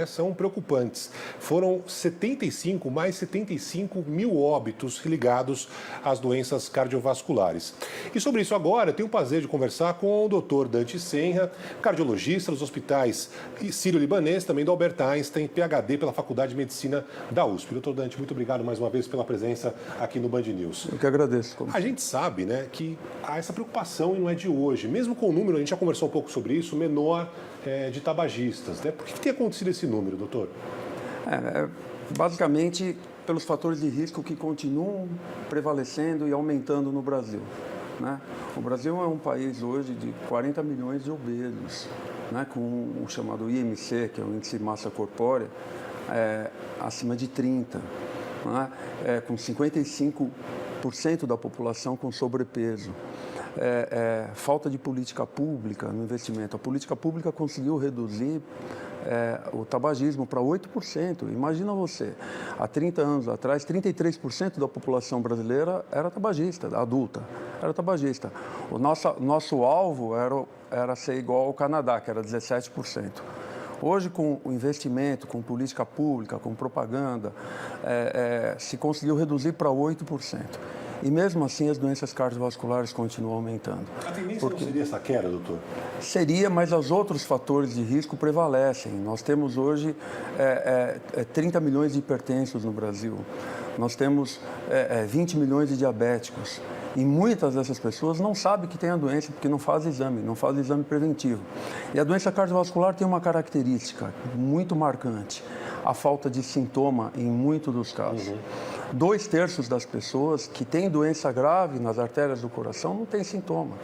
São preocupantes. Foram mais 75 mil óbitos ligados às doenças cardiovasculares. E sobre isso agora, eu tenho o prazer de conversar com o Dr. Dante Senra, cardiologista dos hospitais Sírio-Libanês, também do Albert Einstein, PhD pela Faculdade de Medicina da USP. Dr. Dante, muito obrigado mais uma vez pela presença aqui no Band News. Eu que agradeço. A gente sabe, né, que há essa preocupação e não é de hoje. Mesmo com o número, a gente já conversou um pouco sobre isso, menor de tabagistas, né? Por que tem acontecido esse número, doutor? Basicamente, pelos fatores de risco que continuam prevalecendo e aumentando no Brasil, né? O Brasil é um país hoje de 40 milhões de obesos, né? Com o chamado IMC, que é o Índice de Massa Corpórea, acima de 30, né? Com 55% da população com sobrepeso. Falta de política pública no investimento. A política pública conseguiu reduzir o tabagismo para 8%. Imagina você, há 30 anos atrás, 33% da população brasileira era tabagista, adulta, era tabagista. O nosso alvo era ser igual ao Canadá, que era 17%. Hoje, com o investimento, com política pública, com propaganda, se conseguiu reduzir para 8%. E mesmo assim, as doenças cardiovasculares continuam aumentando. A tendência não seria essa queda, doutor? Seria, mas os outros fatores de risco prevalecem. Nós temos hoje 30 milhões de hipertensos no Brasil. Nós temos 20 milhões de diabéticos. E muitas dessas pessoas não sabem que tem a doença porque não fazem exame preventivo. E a doença cardiovascular tem uma característica muito marcante: a falta de sintoma em muitos dos casos. 2/3 das pessoas que têm doença grave nas artérias do coração não têm sintoma.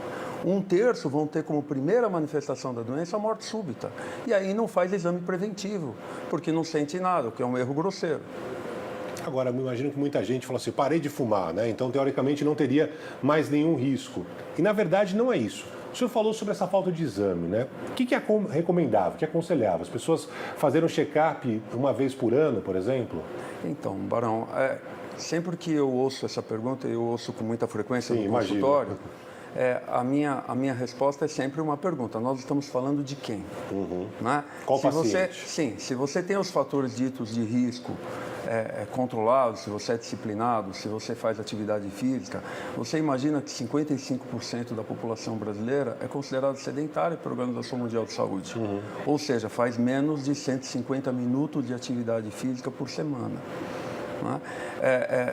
1/3 vão ter como primeira manifestação da doença a morte súbita. E aí não faz exame preventivo, porque não sente nada, o que é um erro grosseiro. Agora, eu imagino que muita gente fala assim, parei de fumar, né? Então, teoricamente, não teria mais nenhum risco. E, na verdade, não é isso. O senhor falou sobre essa falta de exame, né? O que é recomendável, o que é aconselhável? As pessoas fazerem um check-up uma vez por ano, por exemplo? Então, Barão, sempre que eu ouço essa pergunta, eu ouço com muita frequência no consultório, a minha resposta é sempre uma pergunta: nós estamos falando de quem? Né? Qual paciente? Se você tem os fatores ditos de risco controlados, se você é disciplinado, se você faz atividade física, você imagina que 55% da população brasileira é considerada sedentária pela Organização Mundial de Saúde. Ou seja, faz menos de 150 minutos de atividade física por semana.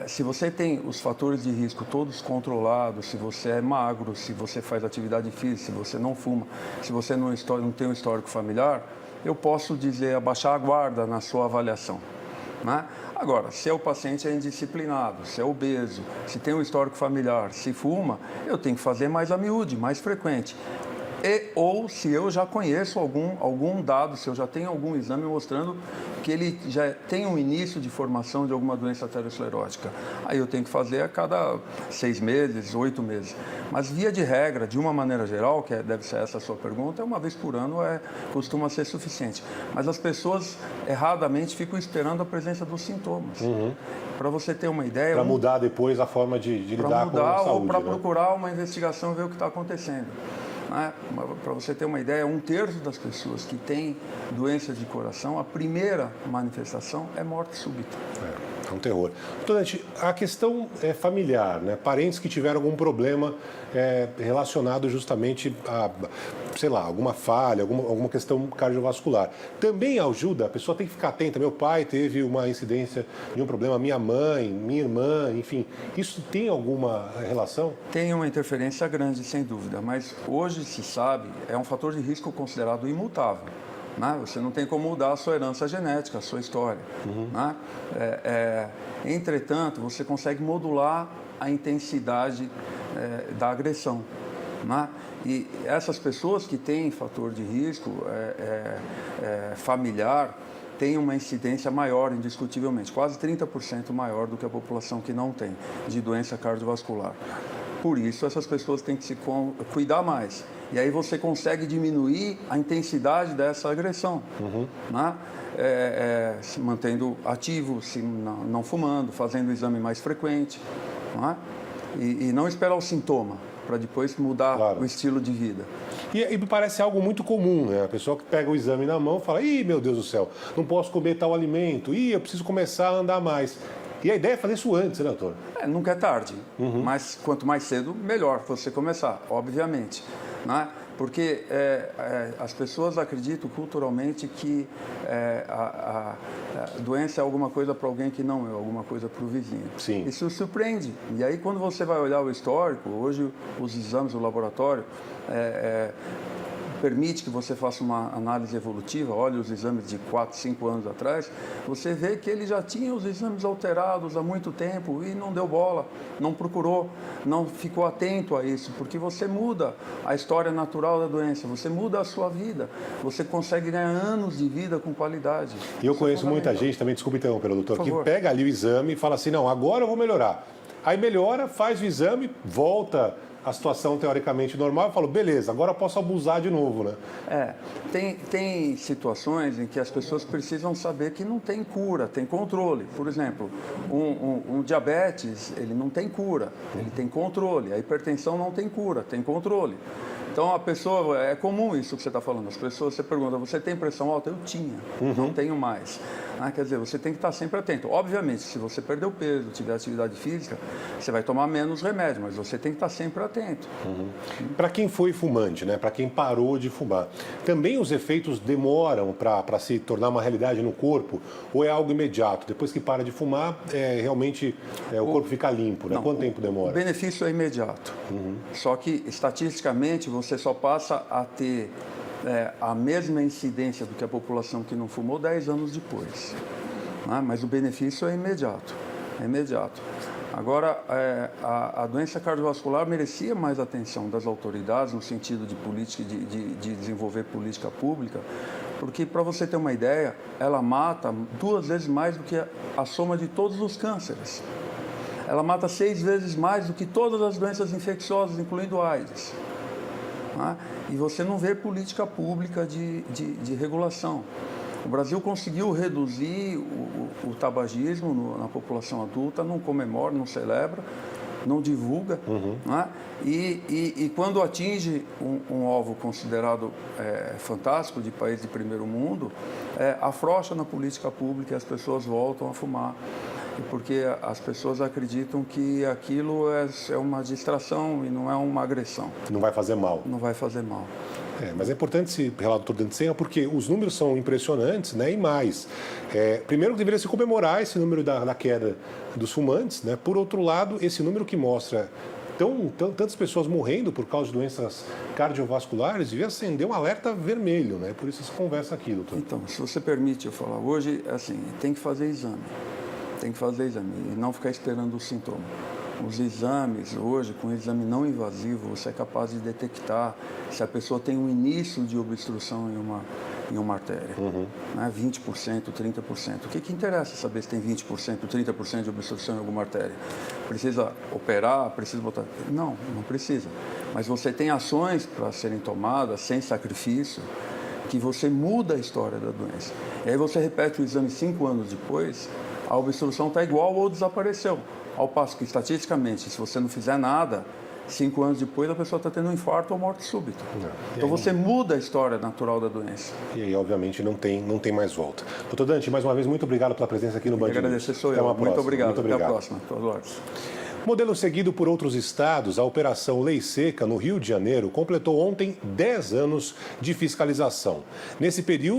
Se você tem os fatores de risco todos controlados, se você é magro, se você faz atividade física, se você não fuma, se você não tem um histórico familiar, eu posso dizer abaixar a guarda na sua avaliação. Agora, se o paciente é indisciplinado, se é obeso, se tem um histórico familiar, se fuma, eu tenho que fazer mais a miúde, mais frequente. Ou se eu já conheço algum dado, se eu já tenho algum exame mostrando que ele já tem um início de formação de alguma doença arteriosclerótica. Aí eu tenho que fazer a cada 6 meses, 8 meses. Mas via de regra, de uma maneira geral, que deve ser essa a sua pergunta, uma vez por ano costuma ser suficiente. Mas as pessoas erradamente ficam esperando a presença dos sintomas. Para você ter uma ideia... Para mudar depois a forma de lidar com a saúde. Ou para procurar uma investigação e ver o que está acontecendo. Para você ter uma ideia, 1/3 das pessoas que têm doença de coração, a primeira manifestação é morte súbita. É um terror. Doutor Dante, a questão é familiar, né? Parentes que tiveram algum problema relacionado justamente a, sei lá, alguma falha, alguma questão cardiovascular. Também ajuda, a pessoa tem que ficar atenta. Meu pai teve uma incidência de um problema, minha mãe, minha irmã, enfim. Isso tem alguma relação? Tem uma interferência grande, sem dúvida, mas hoje se sabe, é um fator de risco considerado imutável. Você não tem como mudar a sua herança genética, a sua história. Entretanto, você consegue modular a intensidade da agressão. E essas pessoas que têm fator de risco familiar têm uma incidência maior, indiscutivelmente, quase 30% maior do que a população que não tem, de doença cardiovascular. Por isso, essas pessoas têm que se cuidar mais. E aí você consegue diminuir a intensidade dessa agressão, se mantendo ativo, não fumando, fazendo o exame mais frequente, e não esperar o sintoma. para depois mudar Claro. o estilo de vida. E me parece algo muito comum, né? A pessoa que pega o exame na mão fala, ih, meu Deus do céu, não posso comer tal alimento, ih, eu preciso começar a andar mais. E a ideia é fazer isso antes, né, doutor? Nunca é tarde, mas quanto mais cedo, melhor você começar, obviamente. Né? Porque as pessoas acreditam culturalmente que a doença é alguma coisa para alguém que não é, alguma coisa para o vizinho. Sim. Isso surpreende. E aí, quando você vai olhar o histórico, hoje os exames do laboratório permite que você faça uma análise evolutiva, olhe os exames de 4, 5 anos atrás, você vê que ele já tinha os exames alterados há muito tempo e não deu bola, não procurou, não ficou atento a isso, porque você muda a história natural da doença, você muda a sua vida, você consegue ganhar anos de vida com qualidade. E eu Isso é conheço muita fundamental. gente, também, desculpe interromper, doutor, Por que favor. pega ali o exame e fala assim, não, agora eu vou melhorar. Aí melhora, faz o exame, volta a situação teoricamente normal, eu falo, beleza, agora eu posso abusar de novo, né? Tem situações em que as pessoas precisam saber que não tem cura, tem controle. Por exemplo, um diabetes, ele não tem cura, ele tem controle. A hipertensão não tem cura, tem controle. Então, a pessoa, é comum isso que você está falando, as pessoas, você pergunta, você tem pressão alta? Eu tinha, não tenho mais. Quer dizer, você tem que estar sempre atento. Obviamente, se você perder o peso, tiver atividade física, você vai tomar menos remédio, mas você tem que estar sempre atento. Para quem foi fumante, né? Para quem parou de fumar, também os efeitos demoram para se tornar uma realidade no corpo ou é algo imediato? Depois que para de fumar, realmente o corpo fica limpo, né? Não, Quanto tempo O demora? benefício é imediato. Só que, estatisticamente, você só passa a ter a mesma incidência do que a população que não fumou 10 anos depois. Né? Mas o benefício é imediato. É imediato. Agora, a doença cardiovascular merecia mais atenção das autoridades no sentido de política, de desenvolver política pública, porque, para você ter uma ideia, ela mata 2 vezes mais do que a soma de todos os cânceres. Ela mata 6 vezes mais do que todas as doenças infecciosas, incluindo a AIDS. E você não vê política pública de regulação. O Brasil conseguiu reduzir o tabagismo na população adulta, não comemora, não celebra, não divulga. E quando atinge um alvo considerado fantástico de país de primeiro mundo, afrouxa na política pública e as pessoas voltam a fumar. Porque as pessoas acreditam que aquilo é uma distração e não é uma agressão. Não vai fazer mal. Não vai fazer mal. Mas é importante esse relato do Dantes Senra porque os números são impressionantes, né? E mais, primeiro que deveria se comemorar esse número da queda dos fumantes, né? Por outro lado, esse número que mostra tantas pessoas morrendo por causa de doenças cardiovasculares devia acender um alerta vermelho, né? Por isso essa conversa aqui, doutor. Então, se você permite eu falar, hoje, assim, tem que fazer exame. Tem que fazer exame e não ficar esperando o sintoma. Os exames, hoje, com exame não invasivo, você é capaz de detectar se a pessoa tem um início de obstrução em uma artéria. Né? 20%, 30%. O que interessa saber se tem 20%, 30% de obstrução em alguma artéria? Precisa operar? Precisa botar... Não precisa. Mas você tem ações para serem tomadas sem sacrifício, que você muda a história da doença. E aí você repete o exame 5 anos depois, a obstrução está igual ou desapareceu. Ao passo que, estatisticamente, se você não fizer nada, 5 anos depois a pessoa está tendo um infarto ou morte súbita. Então você muda a história natural da doença. E aí, obviamente, não tem mais volta. Doutor Dante, mais uma vez, muito obrigado pela presença aqui no Band News. Agradecer sou Até eu. uma próxima. Muito obrigado. Muito obrigado. Até a próxima. Todos. Modelo seguido por outros estados, a Operação Lei Seca, no Rio de Janeiro, completou ontem 10 anos de fiscalização. Nesse período,